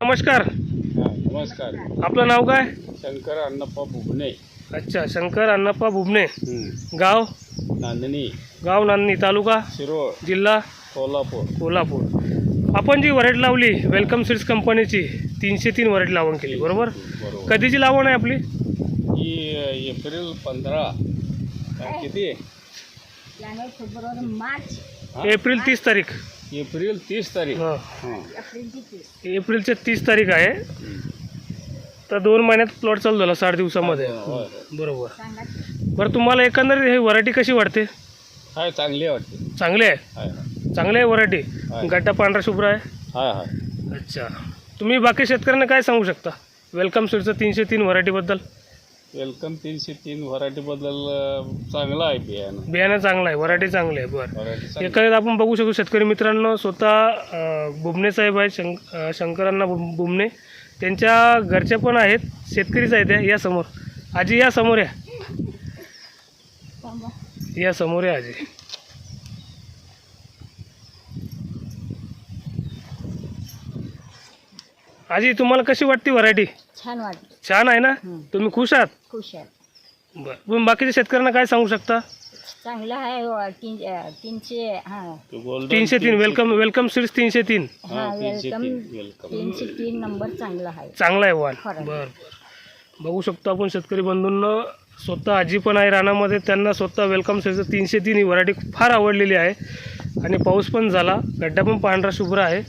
नमस्कार. नमस्कार. आपलं नाव काय? शंकर अण्णप्पा बुबने. अच्छा, शंकर अण्णप्पा बुबने. गाव? नांदणी. गाव नांदणी, तालुका शिरोळ, जिल्हा कोल्हापूर. कोल्हापूर. आपण जी व्हरायटी लावली वेलकम सीड्स कंपनीची 303 व्हरायटी लावण केली, बरोबर? बरोबर. कधीची लावण आहे आपली? ही एप्रिल 15 किती आहे? जानेवारी फेब्रुवारी मार्च एप्रिल 30 तारीख. एप्रिल 30 तारीख. हां, एप्रिलची 30. एप्रिलचे 30 तारीख आहे. तर 2 महिन्यात प्लॉट चालू झाला, 60 दिवसामध्ये. होय. बरोबर. सांगा. बरं, तुम्हाला एकंदरीत ही व्हरायटी कशी वाटते? हाय, चांगली वाटते. चांगली आहे. हाय चांगली आहे व्हरायटी. हाय. गड्डा पांढरा शुभ्र आहे. हाय हाय. अच्छा, तुम्ही बाकी शेतकऱ्यांना काय सांगू शकता वेलकम सीडचं 303 व्हरायटीबद्दल? वेलकम 303 व्हरायटीबद्दल चांगलं आहे बियाणं. बियाणं चांगलं आहे, व्हरायटी चांगली आहे. बरं, व्हरायटी चांगली. एखाद्यात आपण बघू शकतो शेतकरी मित्रांनो, स्वतः बुबने साहेब आहेत, शंकरांना बुबने, त्यांच्या घरचे पण आहेत, शेतकरीच आहेत. या समोर आजी, या समोर या, या समोर या आजी. आजी, तुम्हाला कशी वाटते व्हरायटी? छान वाटलं. छान आहे ना? तुम्ही खुश आहात? खुश आहे. बरं, तुम्ही बाकीच्या शेतकऱ्यांना काय सांगू शकता? चांगलं आहे. 300 हां तो गोल्डन 303 वेलकम सीड्स 303 हां वेलकम. वेलकम. 303 नंबर चांगला आहे. चांगला आहे वाण. खरं. बरं बरं, बघू शकतो आपण शेतकरी बंधूंना. स्वतः आजी पण आहे रानामध्ये, त्यांना स्वतः वेलकम सीड्स 303 ही व्हरायटी फार आवडलेली आहे. आणि पाऊस पण झाला, गड्डा पण पांढरा शुभ्र आहे.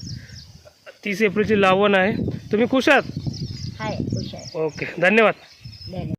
30 एप्रिलची लावण आहे. तुम्ही खुश आहात? हाय, खुश आहे. ओके, धन्यवाद. धन्यवाद.